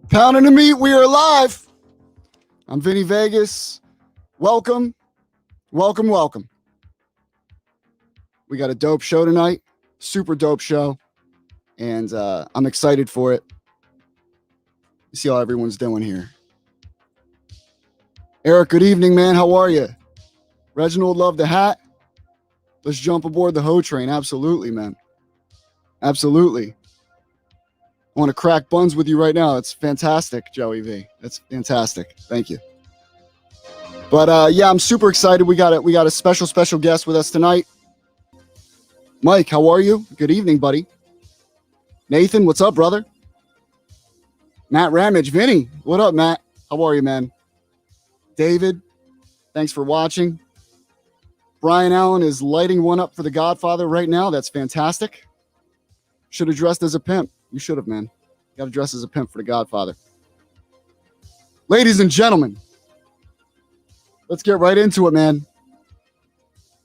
Pounding the meat, we are live. I'm Vinny Vegas. Welcome. We got a dope show tonight, super dope show, and I'm excited for it. You see how everyone's doing here. Eric, good evening, man. How are you? Reginald, love the hat. Let's jump aboard the Ho train. Absolutely, man. Absolutely. I want to crack buns with you right now. It's fantastic, Joey V. That's fantastic. Thank you. But yeah, I'm super excited. We got a special guest with us tonight. Mike, how are you? Good evening, buddy. Nathan, what's up, brother? Matt Ramage, Vinny, what up, Matt? How are you, man? David, thanks for watching. Brian Allen is lighting one up for the Godfather right now. That's fantastic. Should have dressed as a pimp. You should have, man. You got to dress as a pimp for the Godfather. Ladies and gentlemen, let's get right into it, man.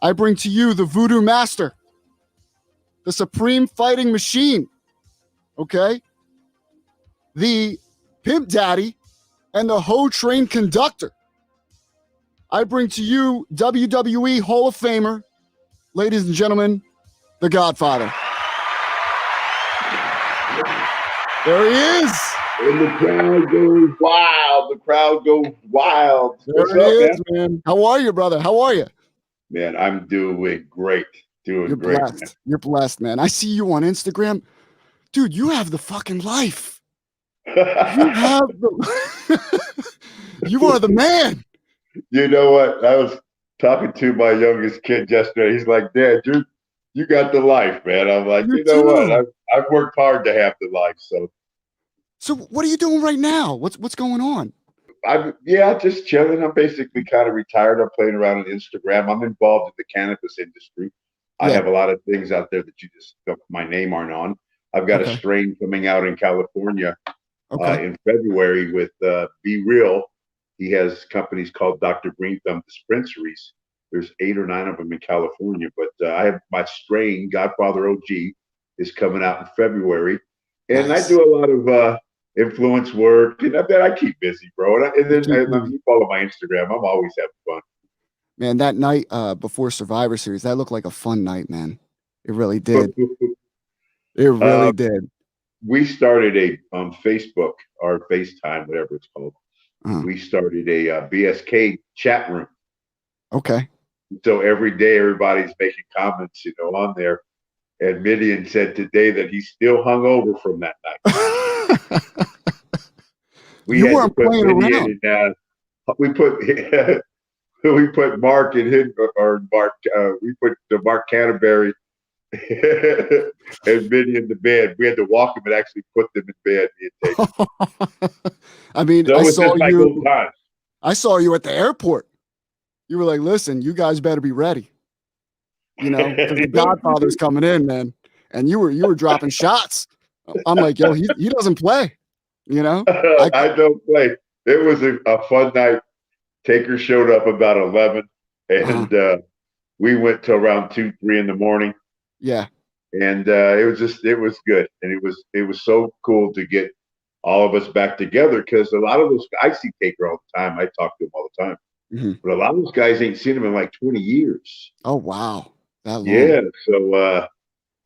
I bring to you the Voodoo Master, the Supreme Fighting Machine, okay? The Pimp Daddy and the Ho Train Conductor. I bring to you WWE Hall of Famer, ladies and gentlemen, the Godfather. There he is. And the crowd goes wild. There he is, man. How are you, brother? How are you? Man, I'm doing great. You're blessed. Man. You're blessed, man. I see you on Instagram. Dude, you have the fucking life. You are the man. You know what? I was talking to my youngest kid yesterday. He's like, Dad, you got the life, man. I'm like, you know what? I've worked hard to have the life. So what are you doing right now? What's going on? Just chilling. I'm basically kind of retired. I'm playing around on Instagram. I'm involved in the cannabis industry. Yeah. I have a lot of things out there that my name aren't on. I've got a strain coming out in California in February with Be Real. He has companies called Dr. Green Thumb dispensaries. There's 8 or 9 of them in California, but I have my strain, Godfather OG, is coming out in February. And nice. I do a lot of influence work, and I keep busy, bro. And then you follow my Instagram. I'm always having fun. Man, that night before Survivor Series, that looked like a fun night, man. It really did. It really did. We started on Facebook or FaceTime, whatever it's called. We started a BSK chat room. Okay. So every day, everybody's making comments, on there. And Midian said today that he's still hungover from that night. You weren't playing around. We put Mark in his, we put Mark Canterbury and Midian to bed. We had to walk him and actually put them in bed. I mean, I saw you at the airport. You were like, listen, you guys better be ready. Because the Godfather's coming in, man. And you were dropping shots. I'm like, yo, he doesn't play. I don't play. It was a fun night. Taker showed up about 11, and we went to around 2, 3 in the morning. Yeah. And it was good. And it was so cool to get all of us back together, because a lot of those, I see Taker all the time. I talk to him all the time. Mm-hmm. But a lot of those guys ain't seen him in like 20 years. Oh, wow. That long. Yeah. So,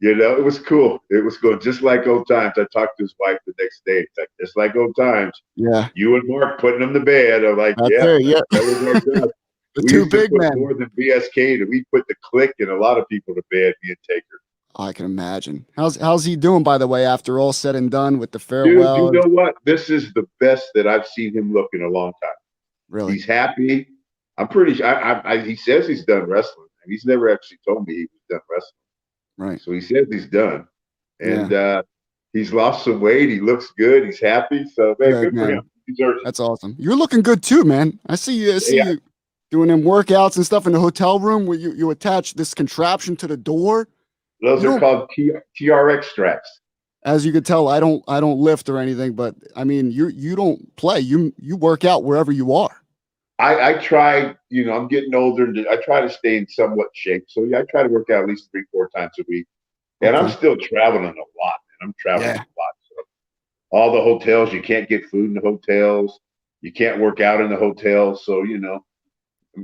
it was cool. It was cool. Just like old times. I talked to his wife the next day. It's like, just like old times. Yeah. You and Mark putting them to bed. I'm like, that was our job. The We two used to big put men. more than BSK. We put the Click and a lot of people to bed. Me and Taker. I can imagine. How's he doing, by the way, after all said and done with the Dude, you farewell? know what? This is the best that I've seen him look in a long time. Really? He's happy. I'm pretty sure. He says he's done wrestling, and he's never actually told me he was done wrestling. Right. So he says he's done, and he's lost some weight. He looks good. He's happy. So good for him. He deserves it. That's awesome. You're looking good too, man. I see you doing them workouts and stuff in the hotel room where you attach this contraption to the door. Those are called TRX straps. As you could tell, I don't lift or anything, but I mean, you don't play. You work out wherever you are. I try, I'm getting older, and I try to stay in somewhat shape. So I try to work out at least 3-4 times a week. And I'm still traveling a lot, man. I'm traveling a lot. So all the hotels, you can't get food in the hotels. You can't work out in the hotels. So,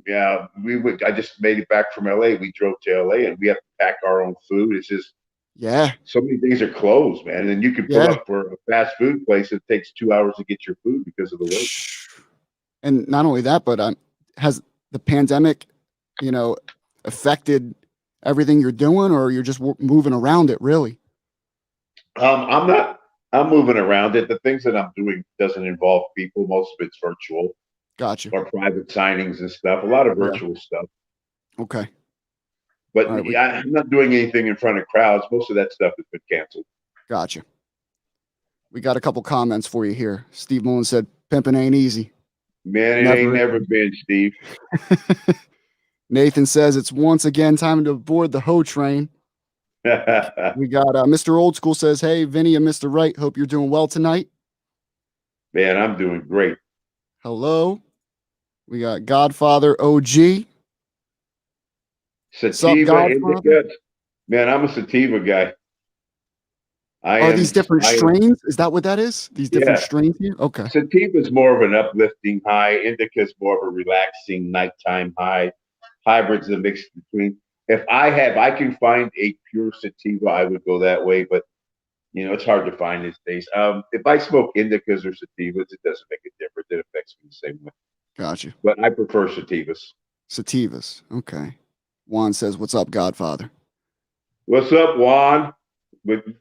I just made it back from LA. We drove to LA and we have to pack our own food. It's just so many things are closed, man. And you can pull up for a fast food place. It takes 2 hours to get your food because of the wait. And not only that, but has the pandemic, affected everything you're doing, or you're just moving around it? Really? I'm moving around it. The things that I'm doing doesn't involve people. Most of it's virtual. Gotcha. Or private signings and stuff. A lot of virtual stuff. Okay. But I'm not doing anything in front of crowds. Most of that stuff has been canceled. Gotcha. We got a couple comments for you here. Steve Mullen said, "Pimping ain't easy." Man, it ain't never been, Steve. Nathan says it's once again time to board the Ho train. We got Mr. Old School says, "Hey, Vinny and Mr. Wright, hope you're doing well tonight." Man, I'm doing great. Hello. We got Godfather OG. Sativa indica. Man, I'm a sativa guy. Are these different strains? Is that what that is? These different strains here? Okay. Sativa is more of an uplifting high. Indica is more of a relaxing nighttime high. Hybrid's a mix between. If I can find a pure sativa, I would go that way. But it's hard to find these days. If I smoke indicas or sativas, it doesn't make a difference. It affects me the same way. Gotcha. But I prefer sativas. Sativas. Okay. Juan says, "What's up, Godfather?" What's up, Juan?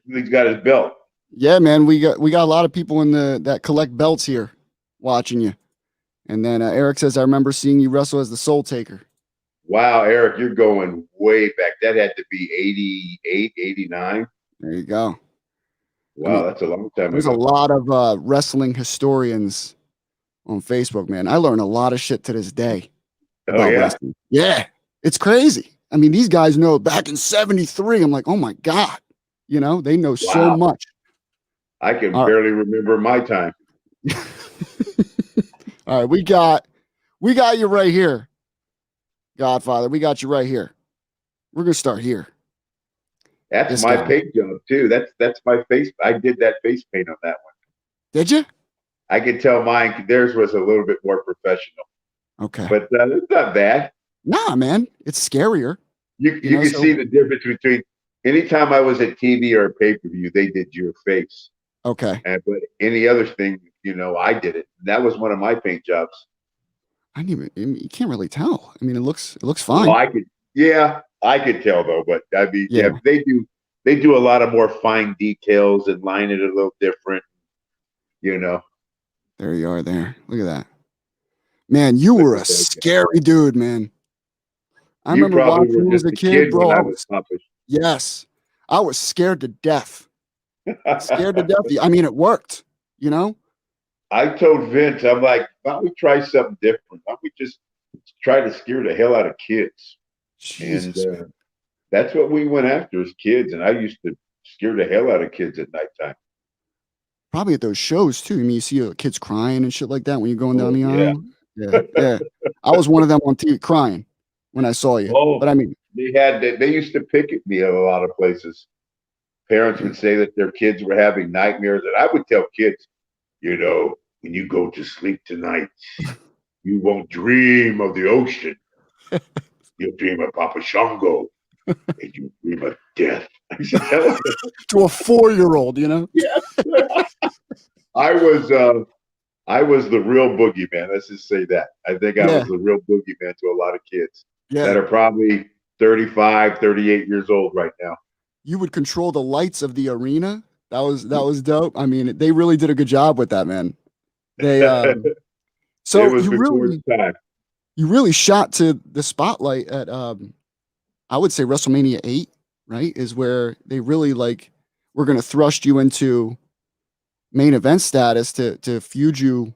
He's got his belt. Yeah, man. We got a lot of people in that collect belts here watching you. And then Eric says, "I remember seeing you wrestle as the Soul Taker." Wow, Eric, you're going way back. That had to be 88, 89. There you go. Wow, that's a long time ago. There's a lot of wrestling historians on Facebook, man. I learn a lot of shit to this day about wrestling. Yeah, it's crazy. I mean, these guys know back in '73. I'm like, oh my God. They know so much. I can barely remember my time. All right, we got you right here, Godfather. We got you right here. We're gonna start here. That's my paint job too. That's my face. I did that face paint on that one. Did you? I could tell theirs was a little bit more professional. Okay, but it's not bad. Nah, man, it's scarier. You can see the difference between. Anytime I was at TV or a pay-per-view, they did your face. Okay. But any other thing, I did it. That was one of my paint jobs. You can't really tell. I mean, it looks fine. Well, I could tell though, but I mean, they do a lot of more fine details and line it a little different, There you are there. Look at that. Man, you were a scary dude, man. I remember watching you as a kid, bro. Yes. I was scared to death. I mean, it worked, I told Vince, I'm like, why don't we try something different? Why don't we just try to scare the hell out of kids? Jesus, and that's what we went after as kids. And I used to scare the hell out of kids at nighttime. Probably at those shows too. I mean, you see kids crying and shit like that when you're going down the aisle. Yeah. I was one of them on TV crying when I saw you. But I mean, they used to pick at me at a lot of places. Parents would say that their kids were having nightmares, and I would tell kids, when you go to sleep tonight, you won't dream of the ocean. You'll dream of Papa Shango, and you dream of death. To a 4-year-old, Yeah. I was I was the real boogeyman. Let's just say that. I think I Yeah, was the real boogeyman to a lot of kids that yeah. are probably 35, 38 years old right now. You would control the lights of the arena. That was dope. I mean, they really did a good job with that, man. They It so was before its time. you really shot to the spotlight at I would say WrestleMania 8, right? Is where they really like were gonna thrust you into main event status to feud you,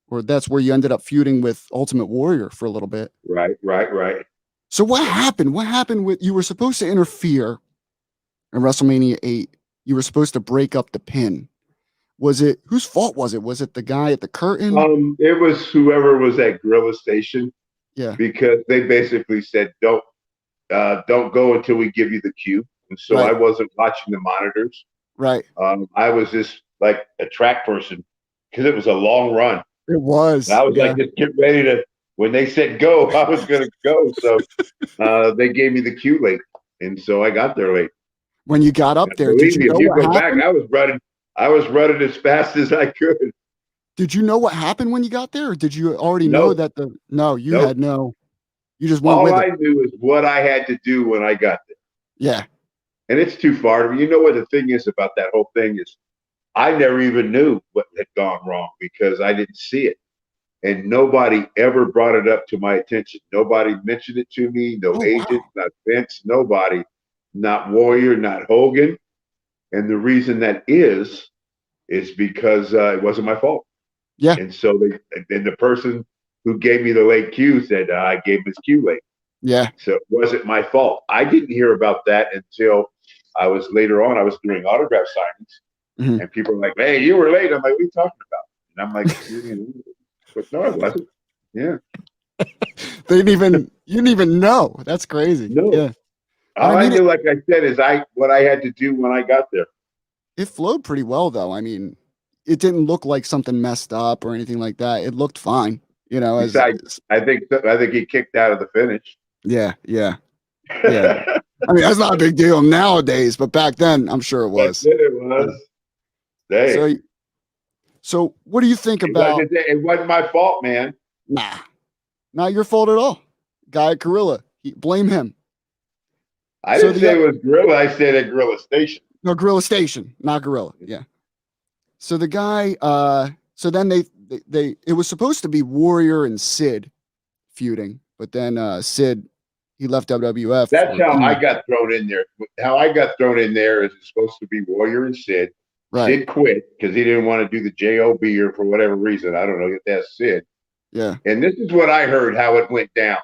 or that's where you ended up feuding with Ultimate Warrior for a little bit. Right, right, right. So what happened? What happened with you were supposed to interfere in WrestleMania 8? You were supposed to break up the pin. Was it whose fault was it? Was it the guy at the curtain? It was whoever was at Gorilla Station Yeah, because they basically said don't go until we give you the cue. And so I right, wasn't watching the monitors. right. I was just like a track person because it was a long run. It And I was, was yeah. like, just get ready to. When they said go, I was going to go. So they gave me the cue late, and so I got there late. When you got up And there, did believe you me, if know you what go back, happened? I was running. I was running as fast as I could. Did you know what happened when you got there, or did you already know No, that the no, you no. had no, you just went All with it. I knew is what I had to do when I got there, Yeah. and it's too far. You know what the thing is about that whole thing is, I never even knew what had gone wrong because I didn't see it. And nobody ever brought it up to my attention. Nobody mentioned it to me. No Oh agent, wow. not Vince, nobody, not Warrior, not Hogan. And the reason that is because it wasn't my fault. Yeah. And so then the person who gave me the late cue said I gave him his cue late. Yeah. So it wasn't my fault. I didn't hear about that until I was later on. I was doing autograph signings, Mhm. and people were like, "Hey, you were late." I'm like, "What are you talking about?" And I'm like, "But no, I wasn't." Yeah. They didn't even you didn't even know. That's crazy. No. Yeah. But I All I mean knew, like I said, is what I had to do when I got there. it flowed pretty well though. I mean, it didn't look like something messed up or anything like that. It looked fine, Besides, I think he kicked out of the finish. yeah, yeah, yeah. I mean, that's not a big deal nowadays, but back then I'm sure it But was. then it Yeah. was. Hey, So so what do you think about it wasn't my fault, man. nah, not your fault at all. Guy at Gorilla. Blame him. I So didn't the say it was Gorilla. I said at Gorilla Station. no Gorilla Station, not Gorilla. Yeah. So the guy so then they it was supposed to be Warrior and Sid feuding, but then Sid he left WWF That's for how I Ian. got thrown in there. How I got thrown in there is it's supposed to be Warrior and Sid. Right. Sid quit because he didn't want to do the JOB or for whatever reason. I don't know. That's Sid. Yeah. And this is what I heard how it went down.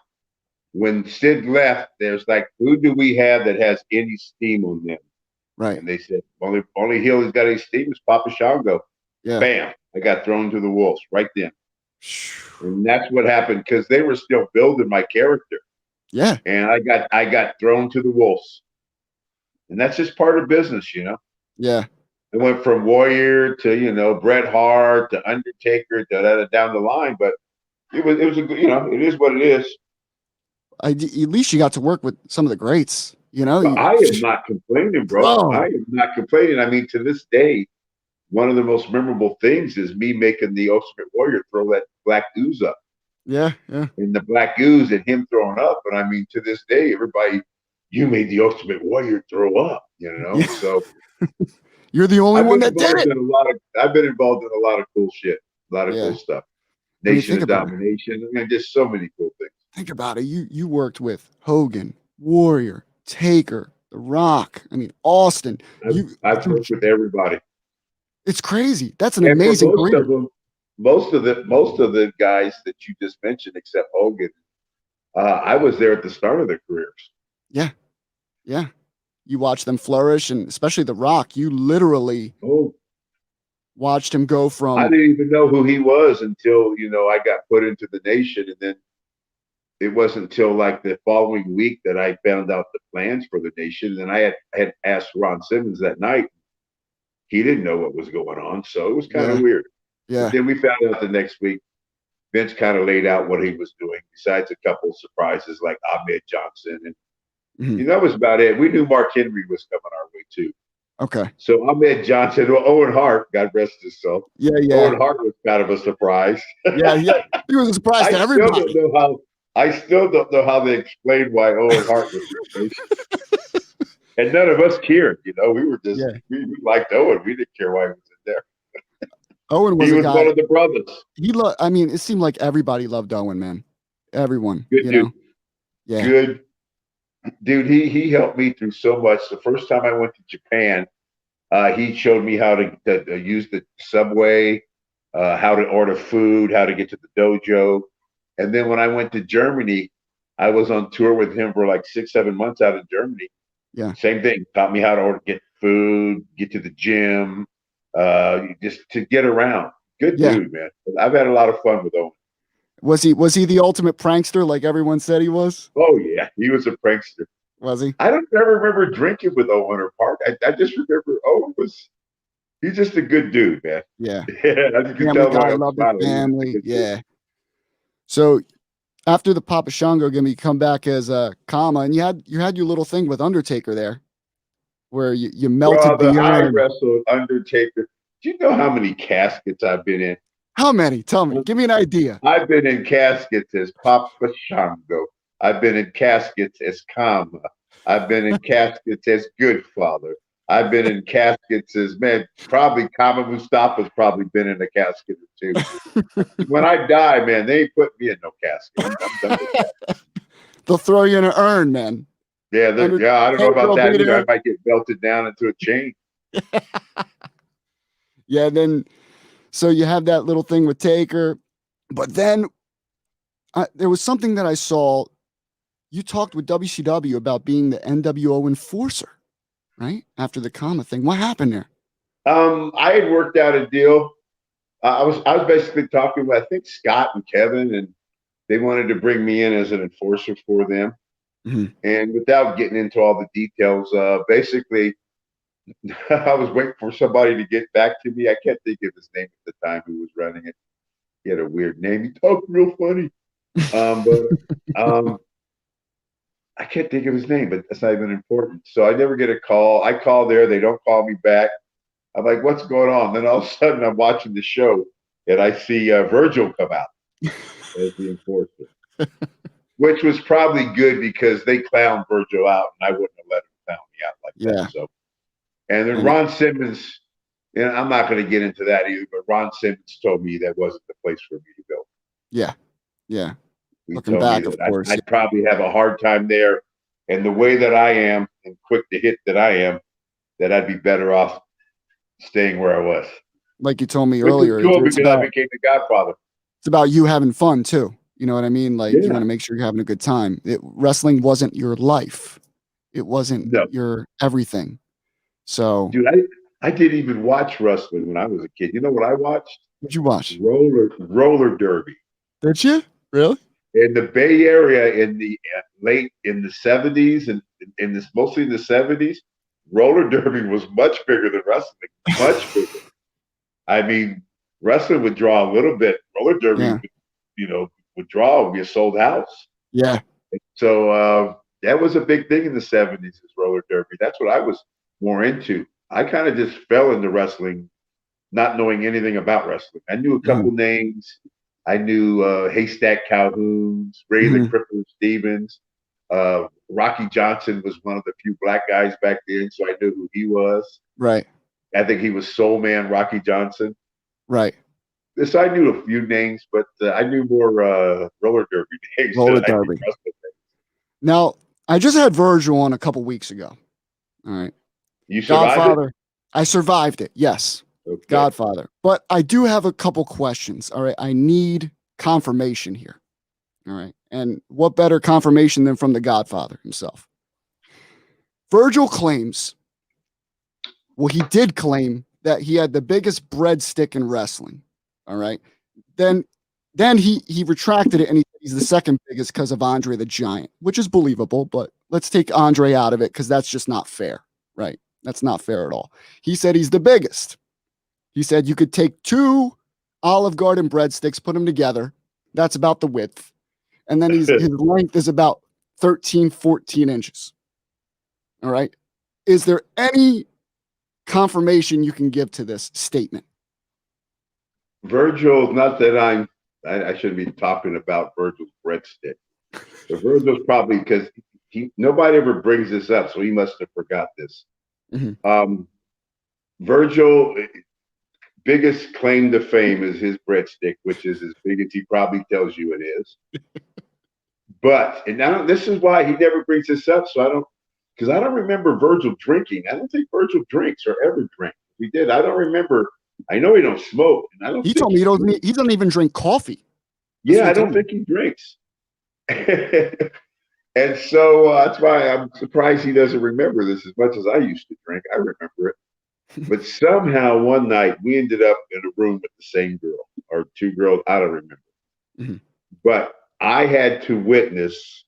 When Sid left, there's like, who do we have that has any steam on them? Right. And they said, only heel who's got any steam is Papa Shango. Yeah. Bam. I got thrown to the wolves right then. And that's what happened because they were still building my character. Yeah. And I got thrown to the wolves. And that's just part of business, you know. Yeah. It went from Warrior to, Bret Hart to Undertaker to down the line, but it was a good, it is what it is. At least you got to work with some of the greats, But I am not complaining, bro. I bro. am not complaining. I mean, to this day, one of the most memorable things is me making the Ultimate Warrior throw that black ooze up. Yeah. Yeah. And the black ooze and him throwing up. And I mean, to this day, everybody, you made the Ultimate Warrior throw up, Yeah. So You're the only I've one been that did involved it. in a lot of I've been involved in a lot of cool shit, a lot of Yeah. cool stuff. I mean, Nation think of about it. Domination. I mean, just so many cool things. Think about it. You worked with Hogan, Warrior, Taker, The Rock. I mean, Austin. I've worked with everybody. It's crazy. That's an And for amazing most career. of them, most of the guys that you just mentioned, except Hogan, I was there at the start of their careers. Yeah. Yeah. You watch them flourish, and especially The Rock, you literally Oh, watched him go I from didn't even know who he was until I got put into the Nation, and then it wasn't until like the following week that I found out the plans for the Nation. And I had asked Ron Simmons that night. He didn't know what was going on, so it was kind of yeah, weird. But yeah, then we found out the next week. Vince kind of laid out what he was doing, besides a couple of surprises like Ahmed Johnson, and mhm. that was about it. We knew Mark Henry was coming our way too. Okay. So Ahmed Johnson, well, Owen Hart, God rest his soul. Yeah, Owen yeah. Hart was kind of a surprise. Yeah, yeah. He was a surprise I to still don't everybody. know how. I still don't know how they explained why Owen Hart was replaced. And none of us cared. We were just Yeah. we liked Owen. We didn't care why he was in there. Owen was He a was guy. one of the brothers. I mean, it seemed like everybody loved Owen, man. Everyone, Good dude. Yeah. Good dude. He helped me through so much. The first time I went to Japan, he showed me how to use the subway, how to order food, how to get to the dojo. And then when I went to Germany, I was on tour with him for like 6, 7 months out in Germany. Yeah. Same thing. Taught me how to get food, get to the gym, just to get around. Good Yeah. dude, man. I've had a lot of fun with Owen. Was he the ultimate prankster like everyone said he was? Oh yeah, he was a prankster. Was he? I don't ever remember drinking with Owen or Park. I just remember Owen he's just a good dude, man. Yeah. As you can Family tell, guy, I'm loved his smiling. family. Yeah. So after the Papa Shango game, you come back as a Kama, and you had your little thing with Undertaker there, where you melted the Brother, I urn. wrestled Undertaker. Do you know how many caskets I've been in? How many? Tell me. Give me an idea. I've been in caskets as Papa Shango. I've been in caskets as Kama. I've been in caskets as Godfather. I've been in caskets as, man, probably Kama Mustafa's probably been in a casket or two. When I die, man, they ain't put me in no casket. I'm done with that. They'll throw you in an urn, man. Yeah, I don't know about that either. I might get belted down into a chain. Yeah, then so you have that little thing with Taker, but then there was something that I saw. You talked with WCW about being the NWO enforcer, right? After the Kama thing. What happened there? I had worked out a deal. I was basically talking with, I think, Scott and Kevin, and they wanted to bring me in as an enforcer for them. Mm-hmm. And without getting into all the details, basically, I was waiting for somebody to get back to me. I can't think of his name at the time who was running it. He had a weird name. He talked real funny. I can't think of his name, but that's not even important. So I never get a call. I call there. They don't call me back. I'm like, what's going on? Then all of a sudden I'm watching the show and I see Virgil come out as the enforcer, which was probably good because they clowned Virgil out and I wouldn't have let him clown me out like that. So, and then Ron Simmons, I'm not going to get into that either, but Ron Simmons told me that wasn't the place for me to go. Yeah. Yeah. Looking back, of course, I'd probably have a hard time there. And the way that I am and quick to hit that I am, that I'd be better off staying where I was. Like you told me earlier. Cool because I became the Godfather. It's about you having fun too. You know what I mean? Like you want to make sure you're having a good time. Wrestling wasn't your life. It wasn't your everything. So, dude, I didn't even watch wrestling when I was a kid. You know what I watched? What'd you watch? Roller derby. Did you? Really? In the Bay Area in the late in the 70s and mostly in the 70s, roller derby was much bigger than wrestling. Much bigger. I mean, wrestling would draw a little bit. Roller derby, would draw. Would be a sold house. Yeah. So that was a big thing in the 70s. Is roller derby. That's what I was more into. I kind of just fell into wrestling, not knowing anything about wrestling. I knew a couple names. I knew Haystack Calhoun's, Ray the Crippler Stevens. Rocky Johnson was one of the few black guys back then, so I knew who he was. Right. I think he was Soul Man Rocky Johnson. Right. So I knew a few names, but I knew more roller derby names. Roller derby. Now, I just had Virgil on a couple weeks ago. All right. You survived Godfather. it? I survived it. Yes. Okay. Godfather. But I do have a couple questions. All right. I need confirmation here. All right. And what better confirmation than from the Godfather himself? Virgil claims, well, he did claim that he had the biggest breadstick in wrestling. All right. Then he retracted it and he's the second biggest because of Andre the Giant, which is believable, but let's take Andre out of it because that's just not fair. Right. That's not fair at all. He said he's the biggest. He said you could take 2 Olive Garden breadsticks, put them together. That's about the width. And then his length is about 13, 14 inches. All right. Is there any confirmation you can give to this statement? Virgil, not that I shouldn't be talking about Virgil's breadstick, but Virgil's probably because nobody ever brings this up, so he must have forgot this. Mm-hmm. Virgil, biggest claim to fame is his breadstick, which is as big as he probably tells you it is. But this is why he never brings this up. So because I don't remember Virgil drinking. I don't think Virgil drinks or ever drank. If he did, I don't remember. I know he don't smoke. And I don't. He told me he doesn't even drink coffee. Yeah, I don't think he drinks. And so that's why I'm surprised he doesn't remember this as much as I used to drink. I remember it. But somehow one night we ended up in a room with the same girl or two girls. I don't remember. Mm-hmm. But I had to witness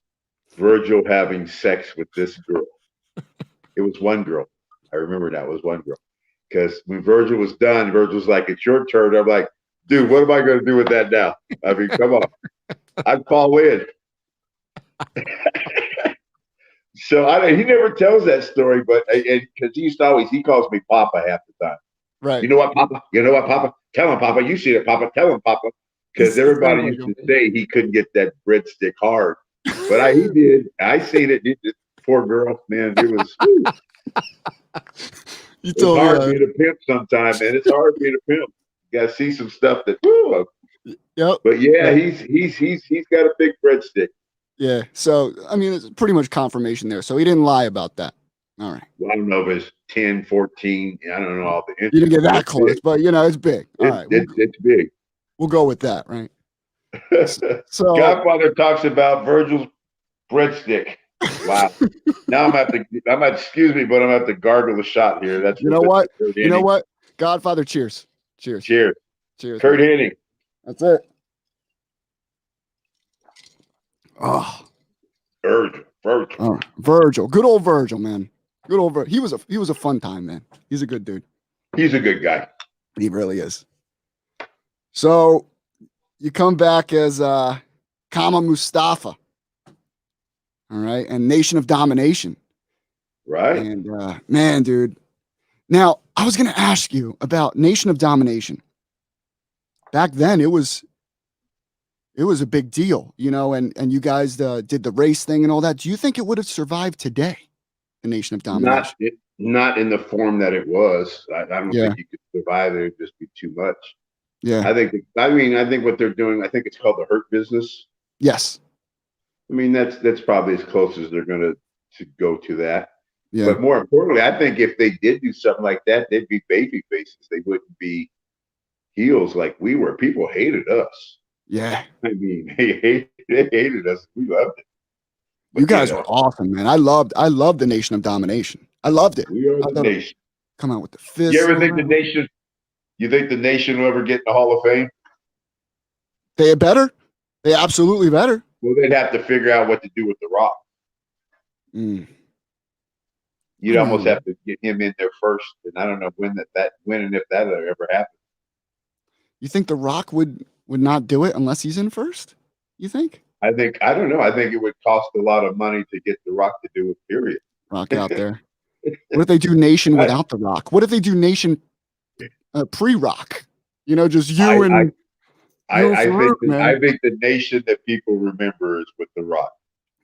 Virgil having sex with this girl. It was one girl. I remember that. It was one girl. Because when Virgil was done, Virgil was like, "It's your turn." I'm like, "Dude, what am I going to do with that now?" I mean, come on. I'd fall in. So he never tells that story, but because he calls me Papa half the time. Right. You know what, Papa? You know what, Papa? Tell him, Papa. You see it, Papa. Tell him, Papa. Because everybody used to say he couldn't get that breadstick hard, but he did. I seen it. Poor girl, man. It was. It's hard being a pimp sometimes, man. It's hard being a pimp. You got to see some stuff that. Woo, yep. But yeah, he's got a big breadstick. Yeah. So I mean, it's pretty much confirmation there. So he didn't lie about that. All right. Well, I don't know if it's 10, 14. I don't know all the. You didn't get that close, but it's big. All right. It's big. We'll go with that, right? So Godfather talks about Virgil's breadstick. Wow. Now excuse me, but I'm gonna have to gargle a shot here. That's you know what? Godfather, cheers. Cheers. Cheers. Cheers. Kurt Hennig. That's it. Oh. Virgil. Oh, Virgil. Good old Virgil, man. Good old Virgil. He was a fun time, man. He's a good dude. He's a good guy. He really is. So you come back as Kama Mustafa. All right. And Nation of Domination. Right. And man, dude. Now, I was gonna ask you about Nation of Domination. Back then it was a big deal, and you guys did the race thing and all that. Do you think it would have survived today, the Nation of Domination? Not in the form that it was. I don't think you could survive it. It'd just be too much. Yeah. I think what they're doing, I think it's called the Hurt Business. Yes. I mean, that's probably as close as they're going to go to that. Yeah. But more importantly, I think if they did do something like that, they'd be baby faces. They wouldn't be heels like we were. People hated us. Yeah. I mean, they hated us. We loved it. But you guys were awesome, man. I loved the Nation of Domination. I loved it. We are the Nation. Come out with the fist. You ever think the Nation? You think the Nation will ever get in the Hall of Fame? They better. They absolutely better. Well, they'd have to figure out what to do with The Rock. You'd almost have to get him in there first, and I don't know when and if that ever happens. You think The Rock would not do it unless he's in first? You think? I don't know. I think it would cost a lot of money to get The Rock to do it, period. Rock out there. What if they do Nation without The Rock? What if they do Nation pre-Rock? Just you and I think the Nation that people remember is with The Rock.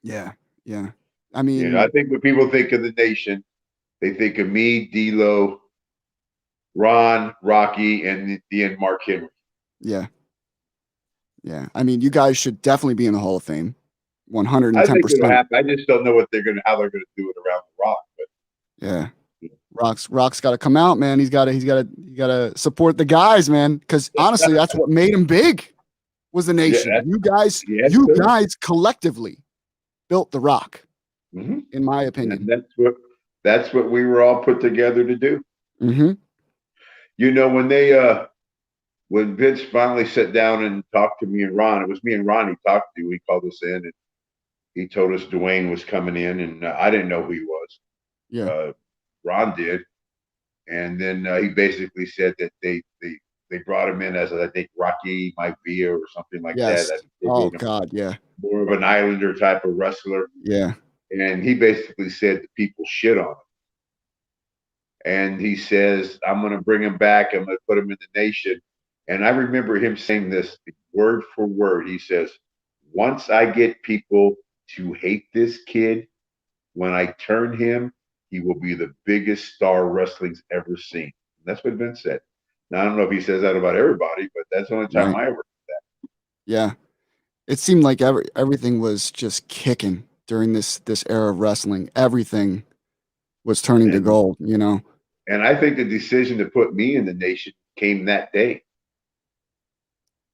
Yeah. Yeah. I mean, I think when people think of the Nation, they think of me, D-Lo, Ron, Rocky, and the end Mark Henry. Yeah. Yeah. I mean, you guys should definitely be in the Hall of Fame. 110%. I think it'll happen. I just don't know how they're gonna do it around The Rock. But yeah. Rock's got to come out, man. He's got to support the guys, man. Because honestly, that's what made him big. Was the Nation. Yeah, you guys collectively built The Rock. Mm-hmm. In my opinion, and that's what we were all put together to do. Mm-hmm. When Vince finally sat down and talked to me and Ron, it was me and Ron he talked to. He called us in and he told us Dwayne was coming in, and I didn't know who he was. Yeah, Ron did, and then he basically said that they brought him in as I think Rocky Maivia or something like that. Oh God, yeah. More of an Islander type of wrestler. Yeah. And he basically said that people shit on him. and he says, "I'm going to bring him back. I'm going to put him in the nation." And I remember him saying this word for word. He says, "Once I get people to hate this kid, when I turn him, he will be the biggest star wrestling's ever seen." And that's what Vince said. Now I don't know if he says that about everybody, but that's the only time Right. I ever. Yeah. It seemed like everything was just kicking during this era of wrestling. Everything was turning to And gold, you know. and I think the decision to put me in the nation came that day.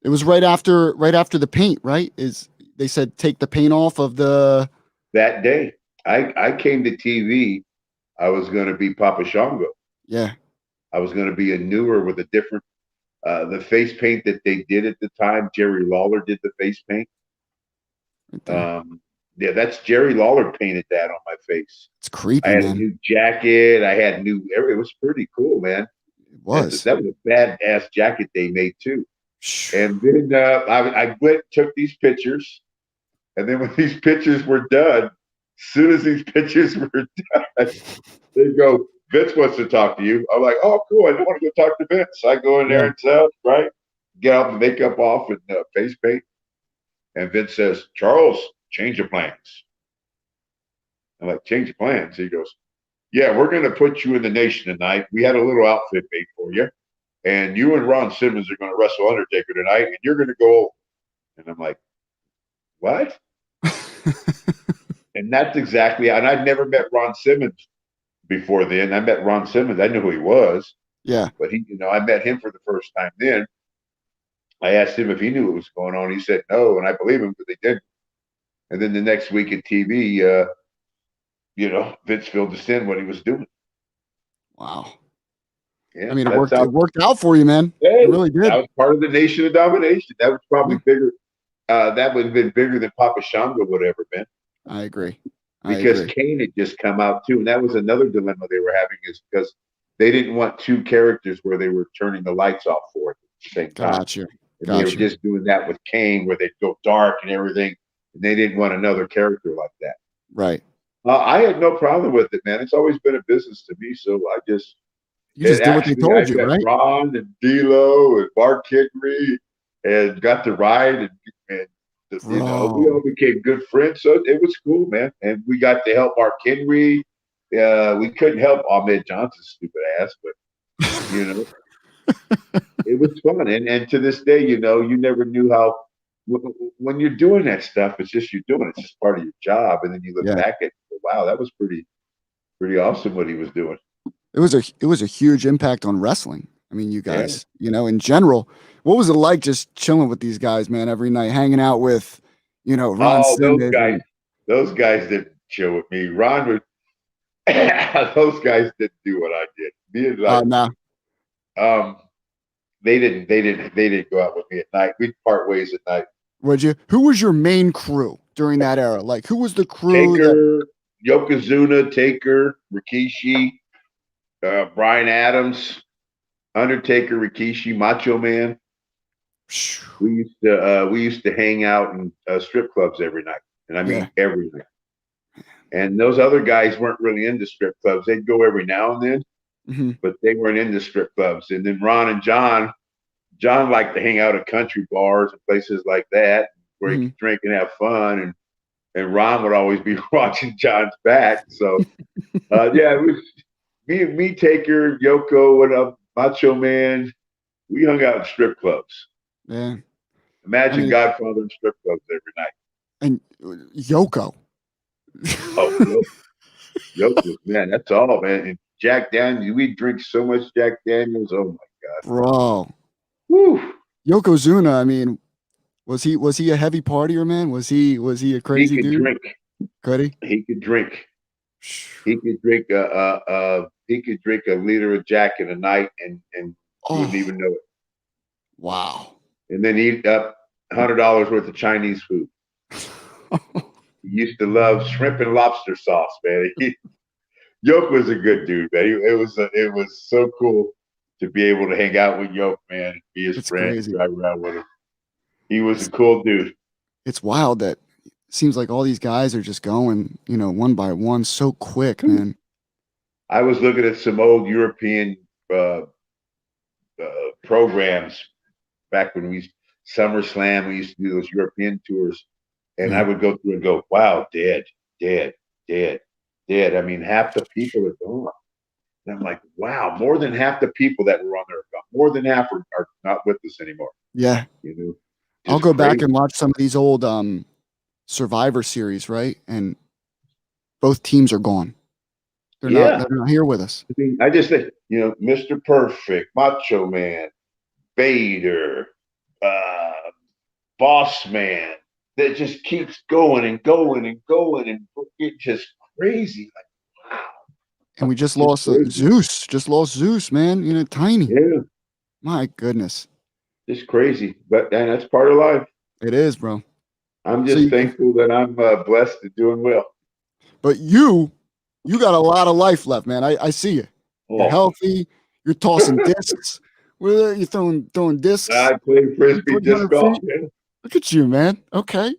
It was right after the paint, right? Is they said take the paint off of the That day, I came to TV. I was going to be Papa Shango. yeah. I was going to be a newer with a different the face paint that they did at the time. Jerry Lawler did the face paint. Right there. Yeah, that's Jerry Lawler painted that on my face. It's I creepy, had a man. new jacket. I had new. It was pretty cool, man. It was. That was a badass jacket they made too. Shh. And then I went took these pictures, and then when these pictures were done, as soon as these pictures were done, they go, "Vince wants to talk to you." I'm like, "Oh, cool. I don't want to go talk to Vince." I go in there Yeah. and tell, right, get all the makeup off and face paint, and Vince says, "Charles, change your plans." I'm like, "Change your plans?" He goes, "Yeah, we're going to put you in the nation tonight. We had a little outfit made for you, and you and Ron Simmons are going to wrestle Undertaker tonight, and you're going to go over." And I'm like, "What?" And that's exactly. And I'd never met Ron Simmons before then. I met Ron Simmons. I knew who he was, Yeah. but I met him for the first time then. I asked him if he knew what was going on. He said no, and I believe him because they didn't. And then the next week at TV, Vince filled us in what he was doing. Wow. Yeah, I mean, that's it how. worked out for you, man. Hey, It really that did. was part of the Nation of Domination. That was Yeah, probably bigger. That would have been bigger than Papa Shango would have ever been, I agree. I because agree. Kane had just come out too, and that was another dilemma they were having, is because they didn't want two characters where they were turning the lights off for it at the same time. Gotcha. And they were Gotcha. just doing that with Kane, where they'd go dark and everything, and they didn't want another character like that. Right. I had no problem with it, man. It's always been a business to me, so You just did what they I told you, met right? Ron and D'Lo and Mark Henry and got to ride, and we Bro. all became good friends. So it was cool, man. And we got to help Mark Henry. We couldn't help Ahmed Johnson's stupid ass, but you know, it was fun. And to this day, you never knew how when you're doing that stuff, it's just you're doing it. It's just part of your job. And then you look Yeah. back at, wow, that was pretty awesome what he was doing. It was a huge impact on wrestling. I mean, you Yeah. guys, in general, what was it like just chilling with these guys, man, every night, hanging out with, Ron Oh, Simmons and those guys didn't chill with me. Ron would, those guys didn't do what I did. Me and no. um, they didn't go out with me at night. We'd part ways at night. Would you? Who was your main crew during that era? Like, who was the crew that? Taker, Yokozuna, Taker, Rikishi, Brian Adams, Undertaker, Rikishi, Macho Man. We used to hang out in strip clubs every night, and I mean Yeah. every night. And those other guys weren't really into strip clubs. They'd go every now and then, Mm-hmm. but they weren't into strip clubs. And then Ron and John liked to hang out at country bars and places like that where he Mm-hmm. could drink and have fun. And Ron would always be watching John's back. So yeah, it was me, Taker, Yoko, and Macho Man. We hung out in strip clubs. Yeah. I Imagine mean, Godfather in strip clubs every night. and Yoko. Oh, Yoko, man, that's all, man. And Jack Daniels, we drink so much Jack Daniels. Oh my God. Bro. Whew. Yokozuna, I mean, was he a heavy partier, man? Was he a He crazy could dude? drink. Could he? He could drink. He could drink a liter of Jack in a night, and you wouldn't even Oh, know it. wow. And then eat up $100 worth of Chinese food. He used to love shrimp and lobster sauce, man. Yoke was a good dude, man. It was so cool to be able to hang out with Yoke, man, be his It's friend, crazy. drive around with him. He was a cool dude. It's wild that it seems like all these guys are just going, one by one so quick, man. I was looking at some old European programs back when SummerSlam. We used to do those European tours, and I would go through and go, "Wow, dead, dead, dead, dead." I mean, half the people are gone. And I'm like, wow, more than half the people that were on there are gone. More than half are not with us anymore. Yeah. You know, I'll go back and watch some of these old Survivor series, right? And both teams are gone. They're not here with us. I mean, I just think, Mr. Perfect, Macho Man, Vader, Boss Man, that just keeps going and going and going, and it's just crazy. Like, wow. And we just lost Zeus. Just lost Zeus, man. Tiny. Yeah. My goodness. It's crazy, and that's part of life. It is, bro. I'm just thankful that I'm blessed and doing well. But you got a lot of life left, man. I see you. You're healthy. You're tossing discs. Where are you throwing discs? I play frisbee disc golf. Man. Look at you, man. Okay.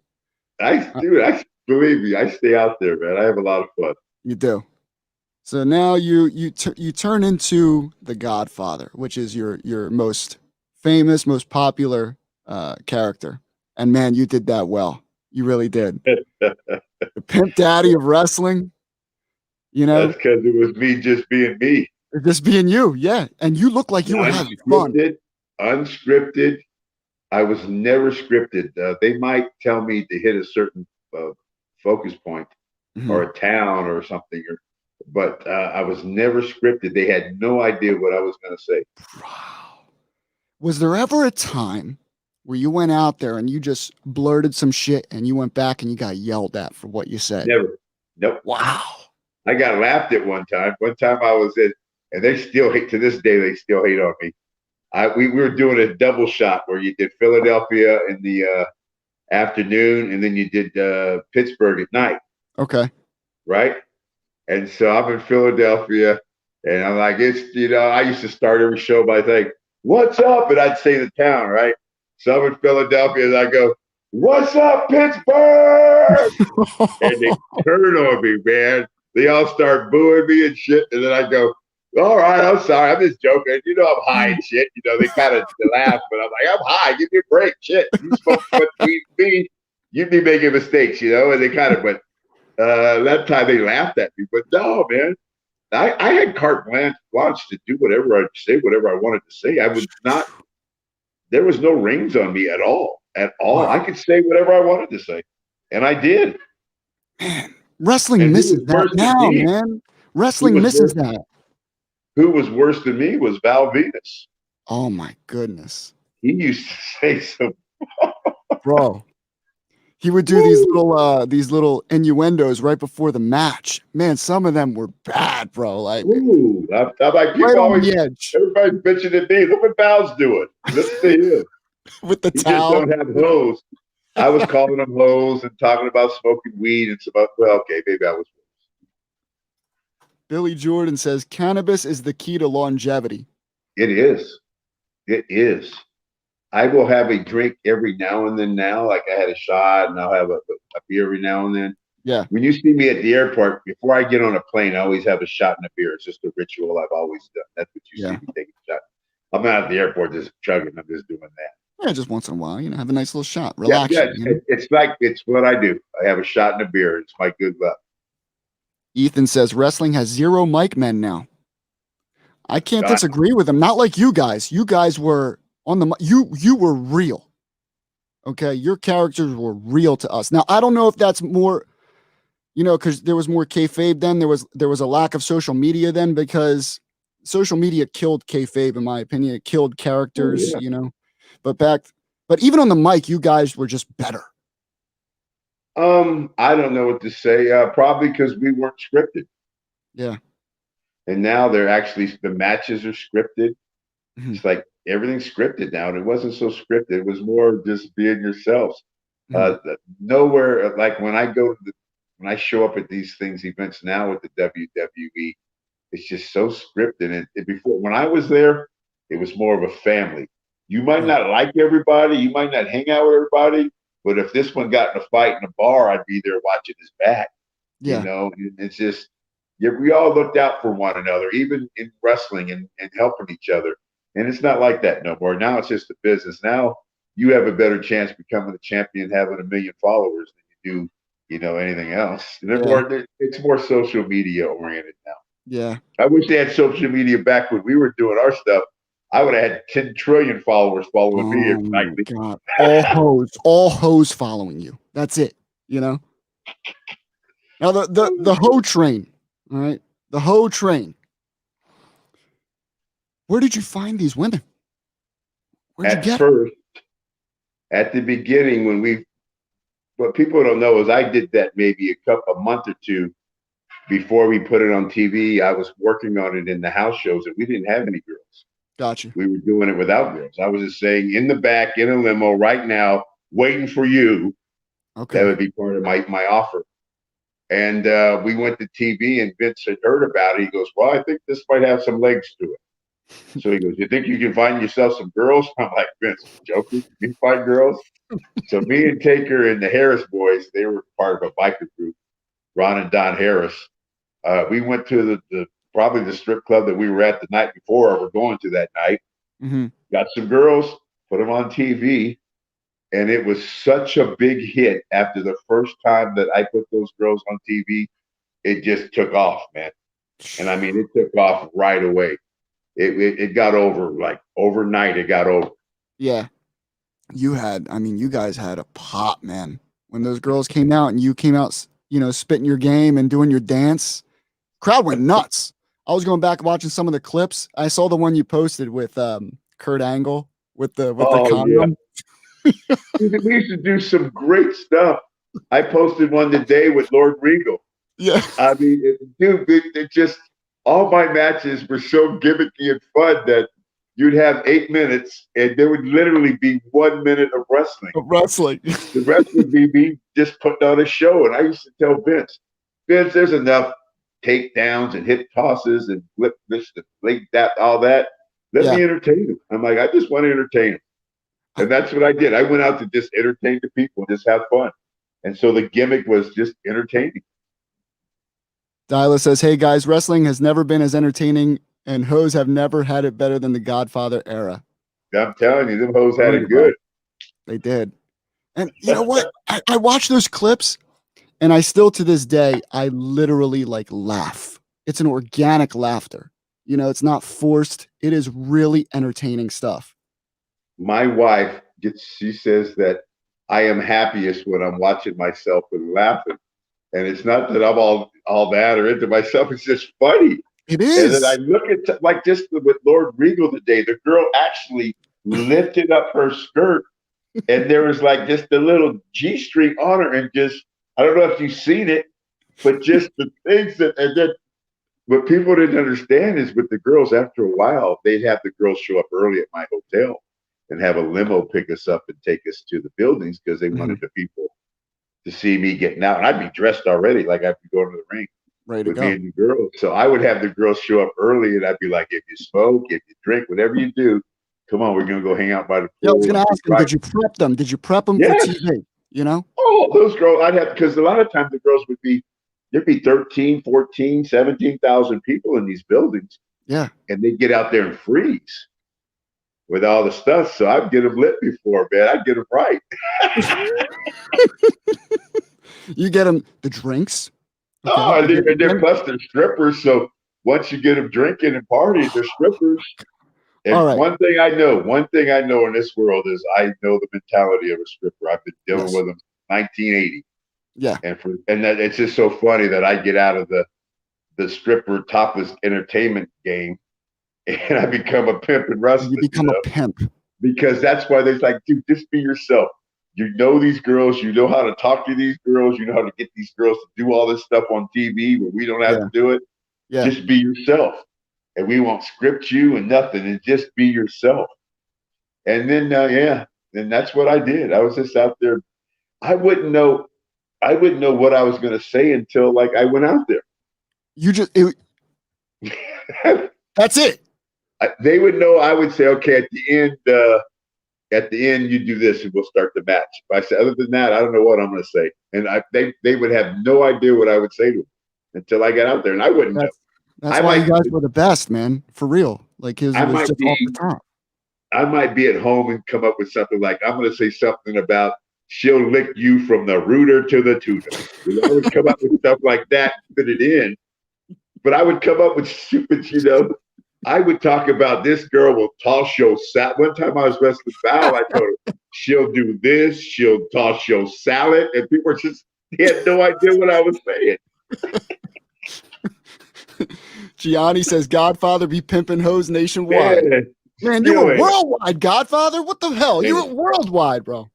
Believe me, I stay out there, man. I have a lot of fun. You do. So now you turn into the Godfather, which is your most famous, most popular character. And man, you did that well. You really did. The pimp daddy of wrestling. That's because it was me just being me. Just being you, yeah. And you look like you were having fun. Unscripted. I was never scripted. They might tell me to hit a certain focus point or a town or something, but I was never scripted. They had no idea what I was going to say. Wow. Was there ever a time where you went out there and you just blurted some shit and you went back and you got yelled at for what you said? Never. Nope. Wow. I got laughed at one time. One time I was in, and they still hate, to this day, they still hate on me. We were doing a double shot where you did Philadelphia in the afternoon and then you did Pittsburgh at night. Okay. Right? And so I'm in Philadelphia and I'm like, I used to start every show by saying, "What's up?" And I'd say the town, right? So I'm in Philadelphia and I go, "What's up, Pittsburgh?" And they turn on me, man. They all start booing me and shit. And then I go, "All right, I'm sorry. I'm just joking. I'm high and shit." They kind of laugh, but I'm like, "I'm high. Give me a break. Shit. You smoke what weed, you'd be making mistakes, And they kind of went, that time they laughed at me. But no, man. I had carte blanche to do whatever I'd say, whatever I wanted to say. I was not, there was no rings on me at all. At all. Wow. I could say whatever I wanted to say. And I did. Man, wrestling misses that now, man. Wrestling misses that. Who was worse than me was Val Venus. Oh my goodness. He used to say some bro. He would do these little innuendos right before the match. Man, some of them were bad, bro. Like, I'm like, people right always, everybody's bitching at me. Look what Val's doing. Listen to him. With the he towel. Just don't have hoes. I was calling them hoes and talking about smoking weed and stuff. Well, okay, maybe I was. Billy Jordan says cannabis is the key to longevity. It is. It is. I will have a drink every now and then now. Like I had a shot and I'll have a beer every now and then. Yeah. When you see me at the airport, before I get on a plane, I always have a shot and a beer. It's just a ritual I've always done. That's what you see me taking a shot. I'm not at the airport just chugging. I'm just doing that. Yeah, just once in a while, have a nice little shot. Relax. Yeah, it's what I do. I have a shot and a beer. It's my good luck. Ethan says wrestling has 0 mic men now. I can't disagree with him. Not like you guys. You guys were on the you were real. Okay, your characters were real to us. Now I don't know if that's more, because there was more kayfabe then. There was a lack of social media then because social media killed kayfabe in my opinion. It killed characters. Oh, yeah. But even on the mic, you guys were just better. I don't know what to say. Probably because we weren't scripted. Yeah. And now the matches are scripted. Mm-hmm. It's like everything's scripted now. And it wasn't so scripted. It was more just being yourselves. Mm-hmm. Nowhere, like when I show up at these events now with the WWE, it's just so scripted. And before, when I was there, it was more of a family. You might not like everybody. You might not hang out with everybody. But if this one got in a fight in a bar, I'd be there watching his back. Yeah. It's just, we all looked out for one another, even in wrestling and helping each other. And it's not like that no more. Now it's just a business. Now you have a better chance becoming a champion, having 1 million followers than you do, anything else. It's more social media oriented now. Yeah. I wish they had social media back when we were doing our stuff. I would have had 10 trillion followers following me. Oh my God. All hoes following you. That's it. Now the hoe train. All right. The hoe train. Where did you find these women? Where'd you get first, at the beginning, what people don't know is I did that maybe a month or two before we put it on TV. I was working on it in the house shows, and we didn't have any girls. Gotcha. We were doing it without girls. I was just saying, in the back, in a limo right now, waiting for you. Okay. That would be part of my offer. And we went to TV, and Vince had heard about it. He goes, well, I think this might have some legs to it. So he goes, you think you can find yourself some girls? I'm like, Vince, joking? You can find girls? So me and Taker and the Harris boys, they were part of a biker group, Ron and Don Harris. We went to the probably the strip club that we were at the night before, or we're going to that night. Mm-hmm. Got some girls, put them on TV, and it was such a big hit after the first time that I put those girls on TV. It just took off, man. And I mean, it took off right away. It got over, like overnight, it got over. Yeah. You guys had a pop, man. When those girls came out and you came out, spitting your game and doing your dance, crowd went nuts. I was going back watching some of the clips. I saw the one you posted with Kurt Angle with the condom. Yeah. We used to do some great stuff. I posted one today with Lord Regal. Yeah. I mean, it just, all my matches were so gimmicky and fun that you'd have 8 minutes and there would literally be 1 minute of wrestling. The rest would be me just putting on a show. And I used to tell Vince, there's enough takedowns and hip tosses and flip this, leg that, all that. Let me entertain them. I'm like, I just want to entertain them. And that's what I did. I went out to just entertain the people, just have fun. And so the gimmick was just entertaining. Dyla says, hey guys, wrestling has never been as entertaining and hoes have never had it better than the Godfather era. I'm telling you, them hoes had it good. They did. And you know what? I watch those clips and I still, to this day, I literally laugh. It's an organic laughter. It's not forced. It is really entertaining stuff. My wife she says that I am happiest when I'm watching myself and laughing. And it's not that I'm all that or into myself. It's just funny. It is. And then I look at just with Lord Regal today, the girl actually lifted up her skirt and there was just a little G-string on her, and just, I don't know if you've seen it, but just the things and then what people didn't understand is with the girls, after a while, they'd have the girls show up early at my hotel and have a limo pick us up and take us to the buildings because they wanted the people to see me getting out. And I'd be dressed already, like I'd be going to the ring with me and the girls. So I would have the girls show up early, and I'd be like, if you smoke, if you drink, whatever you do, come on, we're going to go hang out by the pool. Yeah, I was going to ask them, did you prep them? Did you prep them for TV? Oh, those girls, because a lot of times the girls there'd be 13, 14, 17,000 people in these buildings. Yeah. And they'd get out there and freeze with all the stuff. So I'd get them lit before, man. I'd get them right. You get them the drinks. Okay. Oh, and they're plus they're strippers. So once you get them drinking and partying, they're strippers. And one thing I know in this world is I know the mentality of a stripper. I've been dealing with them 1980. Yeah. And that it's just so funny that I get out of the stripper topless entertainment game and I become a pimp and wrestler. You become a pimp. Because that's why they're like, dude, just be yourself. You know these girls, you know how to talk to these girls, you know how to get these girls to do all this stuff on TV where we don't have to do it. Yeah. Just be yourself. And we won't script you and nothing, and just be yourself. And then and that's what I did. I was just out there. I wouldn't know what I was going to say until I went out there. That's it. They would know. I would say, okay, at the end, you do this and we'll start the match. But I said, other than that, I don't know what I'm going to say. And they would have no idea what I would say to them. until I got out there, and I wouldn't know. That's why you guys were the best, man. For real. Like his was just off the top. I might be at home and come up with something like, I'm going to say something about she'll lick you from the rooter to the tutor. I would come up with stuff like that, fit it in. But I would come up with stupid, I would talk about this girl will toss your salad. One time I was wrestling Val, I told her, she'll do this, she'll toss your salad. And people had no idea what I was saying. Gianni says, Godfather be pimping hoes nationwide. Man, you were worldwide, Godfather? What the hell? You were worldwide, bro.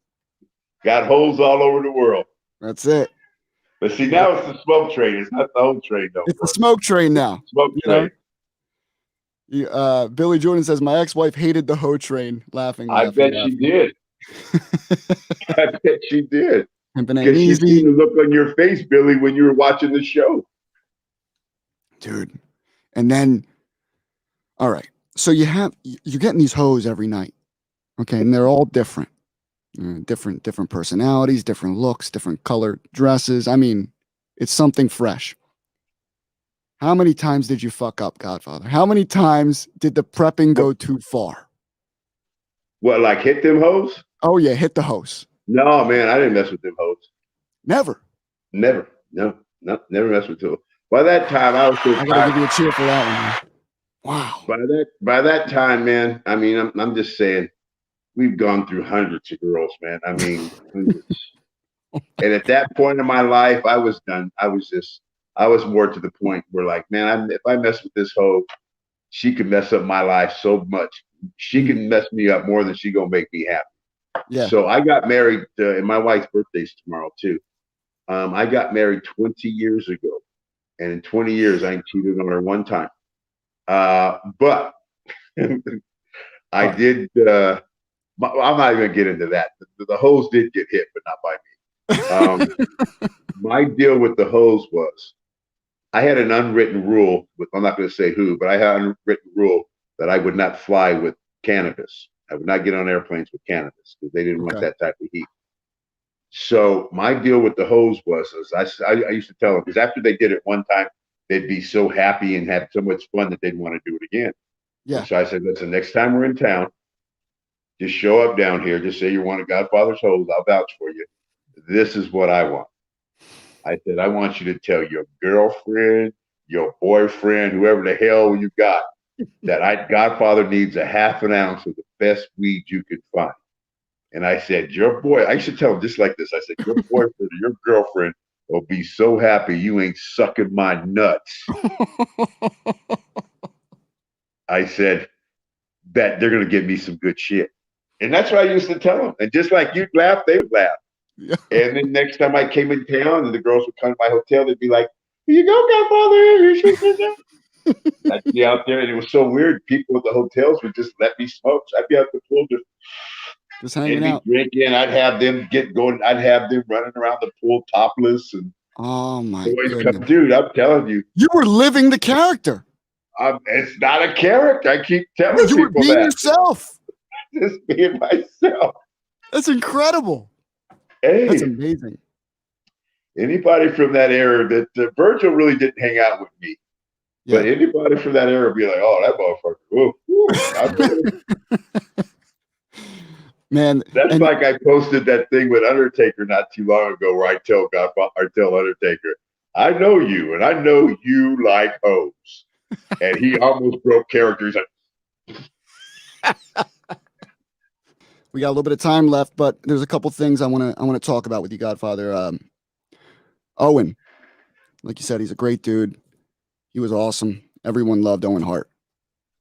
Got hoes all over the world. That's it. But see, now it's the smoke train. It's not the hoe train, though. It's the smoke train now. Smoke train. Billy Jordan says, my ex-wife hated the hoe train. Laughing. I bet she did. I bet she did. Because she seen the look on your face, Billy, when you were watching the show. Dude. And then, all right. So you're getting these hoes every night. Okay. And they're all different. Different personalities, different looks, different colored dresses. I mean, it's something fresh. How many times did you fuck up, Godfather? How many times did the prepping go too far? What, like hit them hoes? Oh, yeah, hit the hoes. No, man, I didn't mess with them hoes. Never? Never. No, never messed with them. By that time, I was so I gotta give you a cheer for that one, man. Wow. By that time, man, I mean, I'm just saying, we've gone through hundreds of girls, man. I mean, hundreds. And at that point in my life, I was done. I was more to the point where, like, man, if I mess with this hoe, she can mess up my life so much. She can mess me up more than she gonna make me happy. Yeah. So I got married, and my wife's birthday's tomorrow too. I got married 20 years ago, and in 20 years, I cheated on her one time. But I did. I'm not even gonna get into that. The hoes did get hit, but not by me. My deal with the hoes was, I had an unwritten rule with, I'm not going to say who, but I had an unwritten rule that I would not fly with cannabis. I would not get on airplanes with cannabis because they didn't want that type of heat. So my deal with the hoes was I used to tell them, because after they did it one time, they'd be so happy and have so much fun that they'd want to do it again. Yeah. And so I said, listen, next time we're in town, just show up down here. Just say you want a Godfather's hoes. I'll vouch for you. This is what I want. I said, I want you to tell your girlfriend, your boyfriend, whoever the hell you got, that Godfather needs a half an ounce of the best weed you can find. And I said, I should tell him just like this. I said, your boyfriend or your girlfriend will be so happy you ain't sucking my nuts. I said, that they're going to give me some good shit. And that's what I used to tell them. And just like you'd laugh, they would laugh. Yeah. And then next time I came in town and the girls would come to my hotel, they'd be like, here you go, Godfather. You should do that. I'd be out there, and it was so weird. People at the hotels would just let me smoke. So I'd be out the pool just hanging out. Drinking. I'd have them get going. I'd have them running around the pool topless. And oh, my goodness. Dude, I'm telling you. You were living the character. It's not a character. I keep telling people that. You were being yourself. Just being myself. That's incredible. Hey, that's amazing. Anybody from that era that Virgil really didn't hang out with me, but anybody from that era would be like, oh, that motherfucker. Whoa. Man, that's like I posted that thing with Undertaker not too long ago where I tell Undertaker, I know you, and I know you like hoes. And he almost broke character. He's like, we got a little bit of time left, but there's a couple things I want to talk about with you, Godfather. Owen, like you said, he's a great dude. He was awesome. Everyone loved Owen Hart.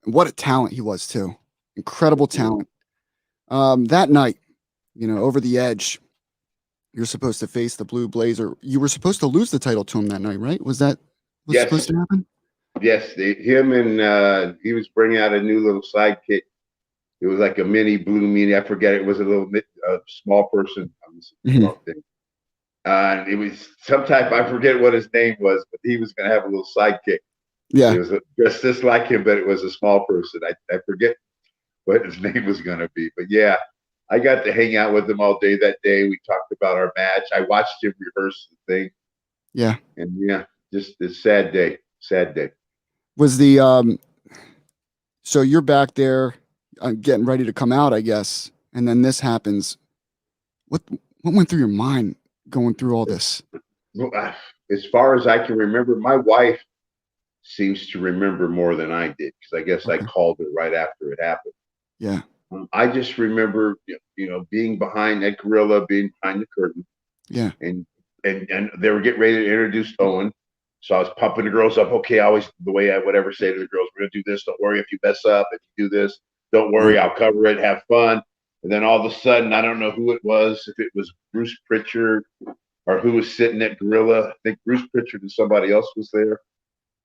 And what a talent he was too. Incredible talent. That night, over the edge, you're supposed to face the Blue Blazer. You were supposed to lose the title to him that night, right? Was that supposed to happen? Yes, him and he was bringing out a new little sidekick. It was like a mini Blue Meanie. I forget. It was a little small person. It was some type. I forget what his name was, but he was going to have a little sidekick. Yeah, it was dressed just like him, but it was a small person. I forget what his name was going to be, but yeah, I got to hang out with him all day that day. We talked about our match. I watched him rehearse the thing. Yeah, and yeah, just a sad day. Sad day. Was the so you're back there getting ready to come out, I guess, and then this happens. What what went through your mind going through all this? Well, as far as I can remember, my wife seems to remember more than I did because I guess I Okay. called her right after it happened. Yeah. I just remember, being behind that gorilla, being behind the curtain, Yeah. and they were getting ready to introduce Owen. So I was pumping the girls up. Okay, I always the way I would ever say to the girls, we're gonna do this. Don't worry if you mess up. If you do this, don't worry, Yeah. I'll cover it. Have fun. And then all of a sudden, I don't know who it was. If it was Bruce Pritchard or who was sitting at gorilla. I think Bruce Pritchard and somebody else was there.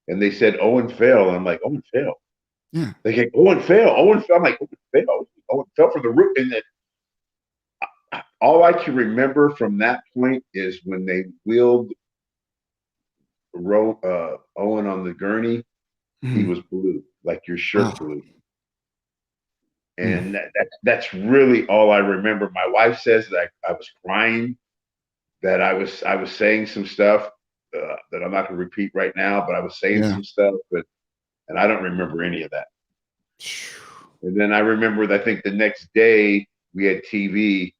And they said Owen fell. And I'm like, Owen fell. Yeah. They go, Owen fell. Owen fell. I'm like, Owen fell. Owen fell from the roof. And then all I can remember from that point is when they wheeled Owen on the gurney, he was blue, like your shirt blue. And that's really all I remember. My wife says that I was crying, that I was saying some stuff that I'm not going to repeat right now, but I was saying some stuff, and I don't remember any of that. And then I remember that I think the next day we had TV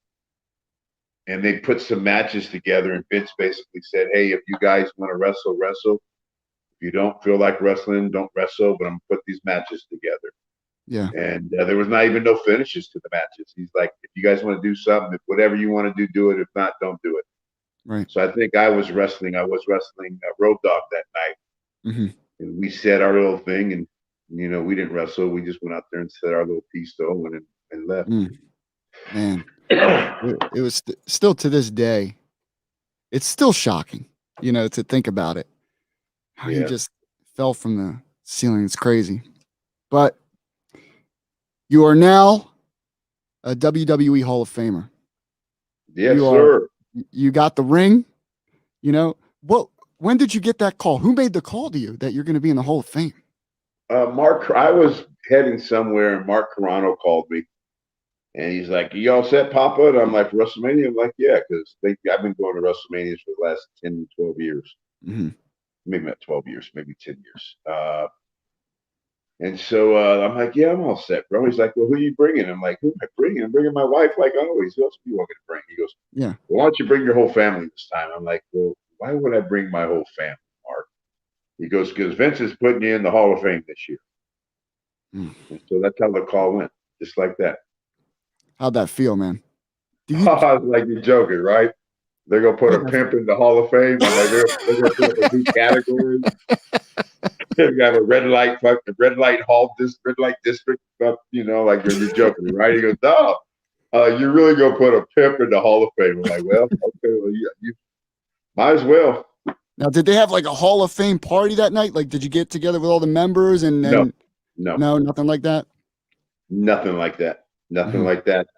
and they put some matches together, and Vince basically said, hey, if you guys want to wrestle, wrestle. If you don't feel like wrestling, don't wrestle, but I'm going to put these matches together. Yeah. And there was not even no finishes to the matches. He's like, if you guys want to do something, if whatever you want to do it. If not, don't do it. Right. So I think I was wrestling Road Dogg that night. And we said our little thing, and we didn't wrestle. We just went out there and said our little piece to Owen and left. Man, it was still to this day, it's still shocking, to think about it. How he just fell from the ceiling. It's crazy. But you are now a WWE Hall of Famer. Yes, sir. You got the ring. When did you get that call? Who made the call to you that you're going to be in the Hall of Fame? I was heading somewhere, and Mark Carano called me. And he's like, you all set, Papa? And I'm like, WrestleMania? I'm like, yeah, because I've been going to WrestleManias for the last 10, 12 years. Maybe not 12 years, maybe 10 years. And so I'm like, yeah, I'm all set, bro. He's like, well, who are you bringing? I'm like, who am I bringing? I'm bringing my wife like always. Who else do you want me to bring? He goes, yeah. Well, why don't you bring your whole family this time? I'm like, well, why would I bring my whole family, Mark? He goes, because Vince is putting you in the Hall of Fame this year. And so that's how the call went, just like that. How'd that feel, man? I was like, you're joking, right? They're going to put a pimp in the Hall of Fame. I'm like, they're going to put up a new category. You have a red light hall, this red light district, like you're joking, right? He goes, no, you're really gonna put a pimp in the Hall of Fame. I'm like, well, okay, well, you might as well. Now, did they have like a Hall of Fame party that night? Like, did you get together with all the members and no, nothing like that? Nothing like that. Nothing like that.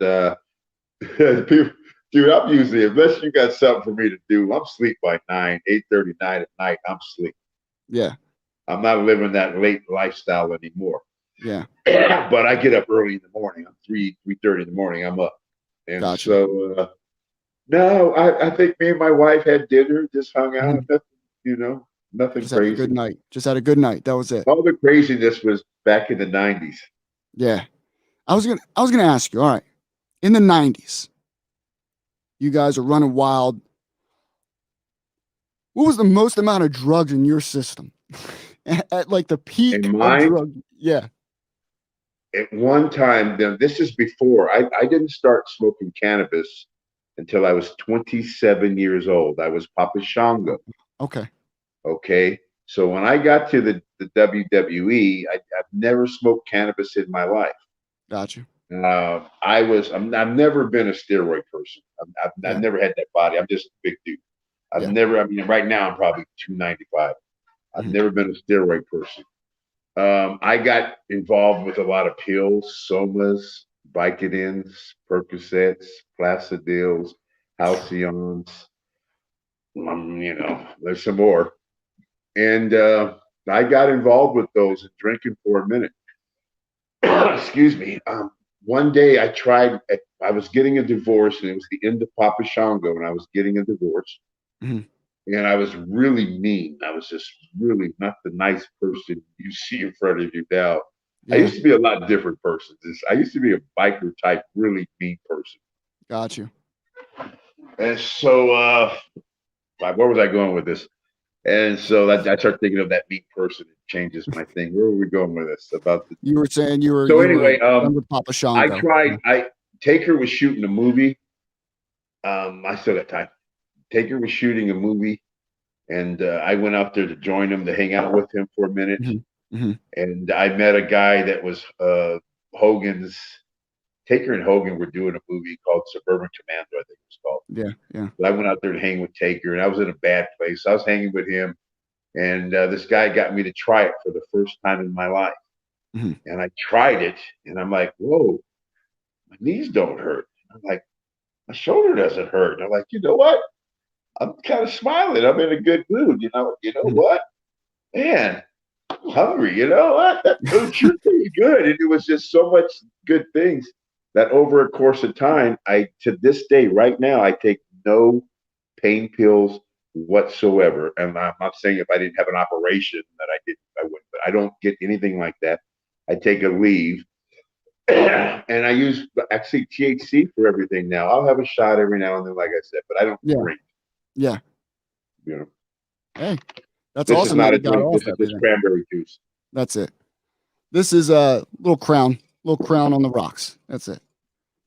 People, dude, I'm usually, unless you got something for me to do, I'm asleep by 8:30, 9 at night. I'm asleep. Yeah. I'm not living that late lifestyle anymore. Yeah. But I get up early in the morning. I'm 3:30 in the morning. I'm up. And gotcha. So, no, I think me and my wife had dinner, just hung out, nothing just crazy. Had a good night. Just had a good night. That was it. All the craziness was back in the 90s. Yeah. I was gonna ask you, all right, in the 90s, you guys are running wild. What was the most amount of drugs in your system? At like the peak of drug. Yeah. At one time, this is before I didn't start smoking cannabis until I was 27 years old. I was Papa Shango. Okay. So when I got to the WWE, I've never smoked cannabis in my life. Gotcha. I've never been a steroid person. I've never had that body. I'm just a big dude. Right now I'm probably 295. I've never been a steroid person. I got involved with a lot of pills, somas, Vicodins, Percocets, Placidils, Halcyons. There's some more. And I got involved with those and drinking for a minute. Excuse me. One day I was getting a divorce, and it was the end of Papa Shango, and I was getting a divorce. and I was really mean. I was just really not the nice person you see in front of you now. I Yeah. used to be a lot different person. I used to be a biker type, really mean person. Got you. And so, where was I going with this? And so I started thinking of that mean person. It changes my thing. Where were we going with this? About the. You were saying you were. So you anyway, were with Papa Shango. I tried. Taker was shooting a movie. I still got time. Taker was shooting a movie, and I went out there to join him to hang out with him for a minute. Mm-hmm. Mm-hmm. And I met a guy that was Hogan's. Taker and Hogan were doing a movie called Suburban Commando, I think it was called. Yeah, yeah. But I went out there to hang with Taker, and I was in a bad place. I was hanging with him, and this guy got me to try it for the first time in my life. Mm-hmm. And I tried it, and I'm like, whoa, my knees don't hurt. I'm like, my shoulder doesn't hurt. And I'm like, you know what? I'm kind of smiling. I'm in a good mood. You know what? Man, I'm hungry. You know what? That food sure pretty good. And it was just so much good things that over a course of time, to this day, right now, I take no pain pills whatsoever. And I'm not saying if I didn't have an operation that I wouldn't, but I don't get anything like that. I take a leave. And I use actually THC for everything now. I'll have a shot every now and then, like I said, but I don't drink. Yeah. You know. Hey, that's this awesome. Is not a drink. This is just cranberry juice. That's it. This is a little crown on the rocks. That's it.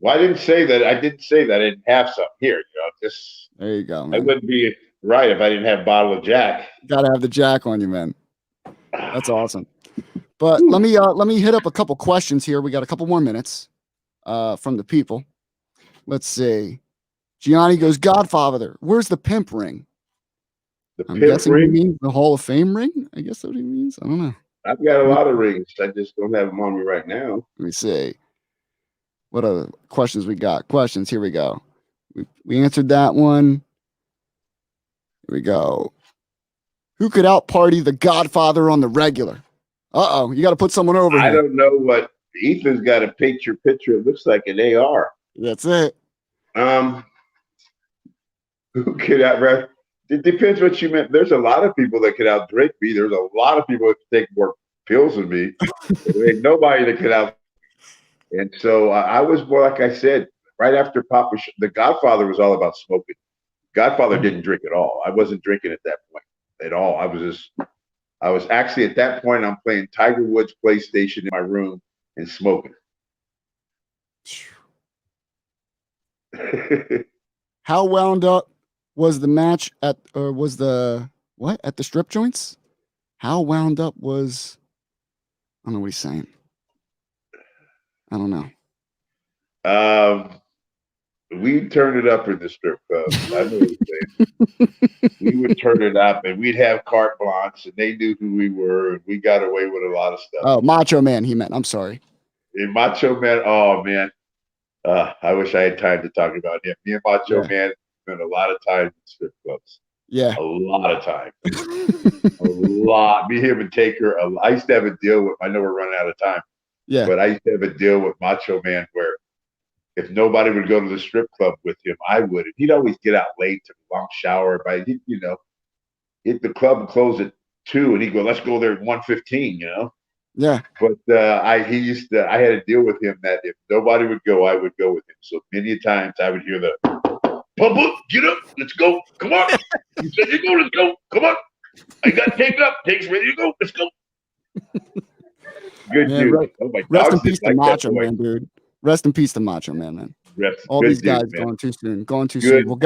Well, I didn't say that. I didn't have some here. Just there you go, man. I wouldn't be right if I didn't have a bottle of Jack. Got to have the Jack on you, man. That's awesome. But let me hit up a couple questions here. We got a couple more minutes from the people. Let's see. Gianni goes, Godfather, where's the pimp ring? I'm guessing he means the Hall of Fame ring. I guess that's what he means. I don't know. I've got a lot of rings. I just don't have them on me right now. Let me see. What other questions we got? Questions. Here we go. We answered that one. Here we go. Who could out party the Godfather on the regular? Uh-oh. You got to put someone over here. I don't know what. Ethan's got a picture. It looks like an AR. That's it. Who could out? It depends what you meant. There's a lot of people that could out drink me. There's a lot of people that take more pills than me. There ain't nobody that could out. And so I was more, like I said, right after the Godfather was all about smoking. Godfather didn't drink at all. I wasn't drinking at that point at all. I was actually at that point, I'm playing Tiger Woods PlayStation in my room and smoking. How wound up was the match at the strip joints? How wound up was, I don't know what he's saying. I don't know. We turned it up in the strip club. I know what you're saying. We would turn it up, and we'd have carte blanche, and they knew who we were, and we got away with a lot of stuff. Oh, Macho Man, he meant. I'm sorry. And Macho Man, oh man, I wish I had time to talk about him. Me and Macho Man spent a lot of time in strip clubs. Yeah, a lot of time. A lot. Me, him, and Taker. I used to have a deal with. I know we're running out of time. Yeah, but I used to have a deal with Macho Man where if nobody would go to the strip club with him, I would. And he'd always get out late, took a long shower. But hit the club and close at 2, and he'd go, "Let's go there at 1:15." Yeah. But I had a deal with him that if nobody would go, I would go with him. So many times I would hear the pump up, get up, let's go, come on. You said you go, let's go, come on. I got Take up, Take's ready to go, let's go. Good dude. Right. Oh my Rest in peace to Macho Man, dude. Rest in peace to Macho Man. All these guys going too soon. Soon. Well,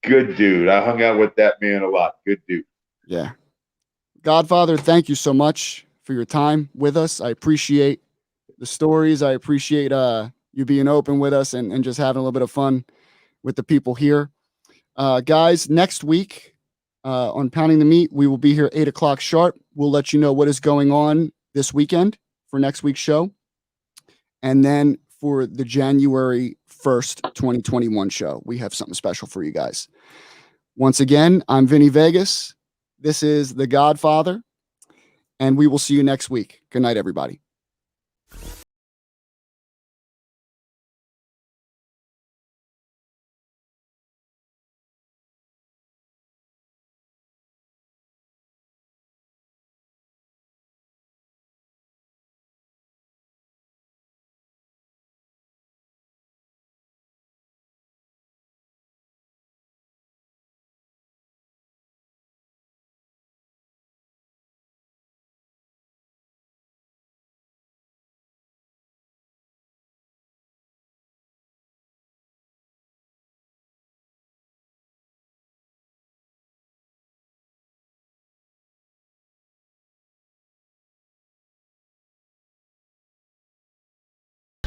good dude. I hung out with that man a lot. Good dude. Yeah. Godfather, thank you so much for your time with us. I appreciate the stories. I appreciate you being open with us and just having a little bit of fun with the people here. Guys, next week on Pounding the Meat, we will be here 8 o'clock sharp. We'll let you know what is going on this weekend for next week's show. And then for the January 1st, 2021 show, we have something special for you guys. Once again, I'm Vinny Vegas. This is The Godfather, and we will see you next week. Good night, everybody.